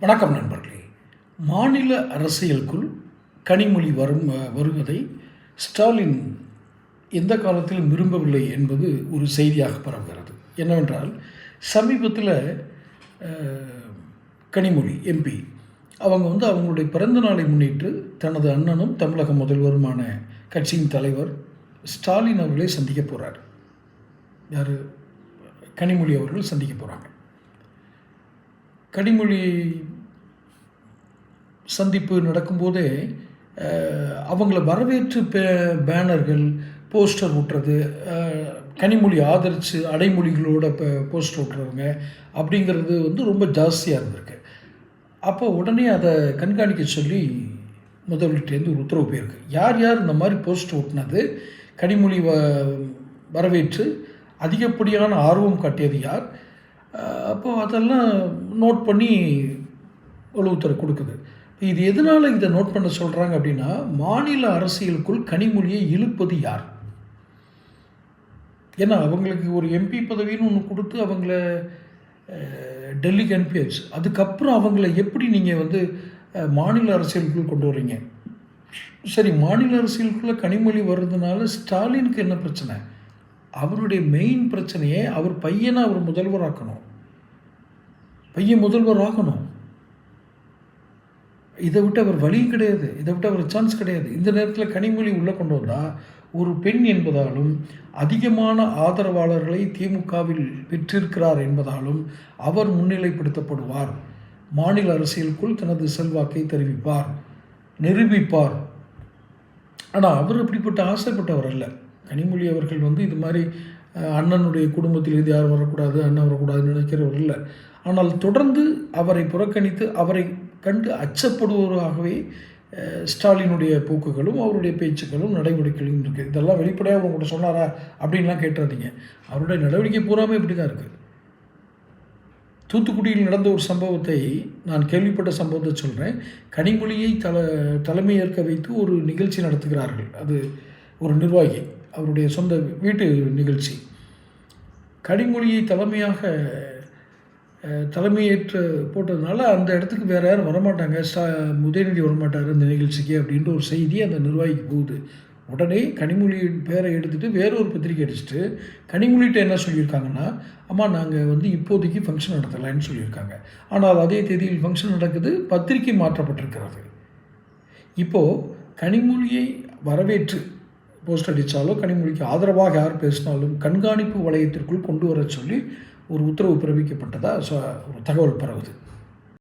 வணக்கம் நண்பர்களே. மாநில அரசியலுக்குள் கனிமொழி வருவதை ஸ்டாலின் எந்த காலத்திலும் விரும்பவில்லை என்பது ஒரு செய்தியாக பரவுகிறது. என்னவென்றால், சமீபத்தில் கனிமொழி எம்பி அவங்க அவங்களுடைய பிறந்த நாளை முன்னிட்டு தனது அண்ணனும் தமிழக முதல்வருமான கட்சியின் தலைவர் ஸ்டாலின் அவர்களை சந்திக்க போகிறார். யார்? கனிமொழி அவர்கள் சந்திக்க போகிறாங்க. கனிமொழி சந்திப்பு நடக்கும்போதே அவங்கள வரவேற்று பேனர்கள், போஸ்டர் ஒட்டுறது, கனிமொழி ஆதரித்து அடைமொழிகளோட போஸ்டர் ஒட்டுறவங்க அப்படிங்கிறது ரொம்ப ஜாஸ்தியாக இருந்திருக்கு. அப்போ உடனே அதை கண்காணிக்க சொல்லி முதல்வர்கிட்டேருந்து ஒரு உத்தரவு போயிருக்கு. யார் யார் இந்த மாதிரி போஸ்டர் ஒட்டினது, கனிமொழி வரவேற்று அதிகப்படியான ஆர்வம் காட்டியது யார், அப்போது அதெல்லாம் நோட் பண்ணி ஒரு உத்தரவு கொடுக்குது. இது எதனால் இதை நோட் பண்ண சொல்கிறாங்க அப்படின்னா, மாநில அரசியலுக்குள் கனிமொழியை இழுப்பது யார்? ஏன்னா அவங்களுக்கு ஒரு எம்பி பதவின்னு ஒன்று கொடுத்து அவங்கள டெல்லிக்கு அனுப்பியாச்சு. அதுக்கப்புறம் அவங்கள எப்படி நீங்கள் மாநில அரசியலுக்குள் கொண்டு வரீங்க? சரி, மாநில அரசியலுக்குள்ளே கனிமொழி வர்றதுனால ஸ்டாலினுக்கு என்ன பிரச்சனை? அவருடைய மெயின் பிரச்சனையே அவர் பையனை அவர் முதல்வராக்கணும். பையன் முதல்வர் ஆகணும். இதை விட்டு அவர் வழி கிடையாது, இதை விட்டு அவர் சான்ஸ் கிடையாது. இந்த நேரத்தில் கனிமொழி உள்ளே கொண்டு வந்தால் ஒரு பெண் என்பதாலும் அதிகமான ஆதரவாளர்களை திமுகவில் பெற்றிருக்கிறார் என்பதாலும் அவர் முன்னிலைப்படுத்தப்படுவார். மாநில அரசியலுக்குள் தனது செல்வாக்கை தெரிவிப்பார், நிரூபிப்பார். ஆனால் அவர் அப்படிப்பட்ட ஆசைப்பட்டவர் அல்ல. கனிமொழி அவர்கள் இது மாதிரி அண்ணனுடைய குடும்பத்திலிருந்து யாரும் வரக்கூடாது, அண்ணன் வரக்கூடாதுன்னு நினைக்கிறவர் இல்லை. ஆனால் தொடர்ந்து அவரை புறக்கணித்து அவரை கண்டு அச்சப்படுவதாகவே ஸ்டாலினுடைய போக்குகளும் அவருடைய பேச்சுக்களும் நடவடிக்கைகளும் இருக்குது. இதெல்லாம் வெளிப்படையாக அவங்கள்ட்ட சொன்னாரா அப்படின்லாம் கேட்டுறாதீங்க. அவருடைய நடவடிக்கை பூராமே இப்படி தான் இருக்குது. தூத்துக்குடியில் நடந்த ஒரு சம்பவத்தை, நான் கேள்விப்பட்ட சம்பவத்தை சொல்கிறேன். கனிமொழியை தலைமை ஏற்க வைத்து ஒரு நிகழ்ச்சி நடத்துகிறார்கள். அது ஒரு நிர்வாகி, அவருடைய சொந்த வீட்டு நிகழ்ச்சி. கனிமொழியை தலைமையேற்று போட்டதுனால அந்த இடத்துக்கு வேறு யாரும் வரமாட்டாங்க, உதயநிதி வரமாட்டார் அந்த நிகழ்ச்சிக்கு அப்படின்ற ஒரு செய்தி அந்த நிர்வாகிக்கு போகுது. உடனே கனிமொழியின் பேரை எடுத்துகிட்டு வேறொரு பத்திரிக்கை அடிச்சுட்டு கனிமொழிகிட்ட என்ன சொல்லியிருக்காங்கன்னா, அம்மா நாங்கள் இப்போதைக்கு ஃபங்க்ஷன் நடத்தலைன்னு சொல்லியிருக்காங்க. ஆனால் அதே தேதியில் ஃபங்க்ஷன் நடக்குது, பத்திரிக்கை மாற்றப்பட்டிருக்கிறது. இப்போது கனிமொழியை வரவேற்று போஸ்ட் அடித்தாலோ கனிமொழிக்கு ஆதரவாக யார் பேசினாலும் கண்காணிப்பு வளையத்திற்குள் கொண்டு வர சொல்லி ஒரு உத்தரவு பிறப்பிக்கப்பட்டதாக ஒரு தகவல் பரவுது.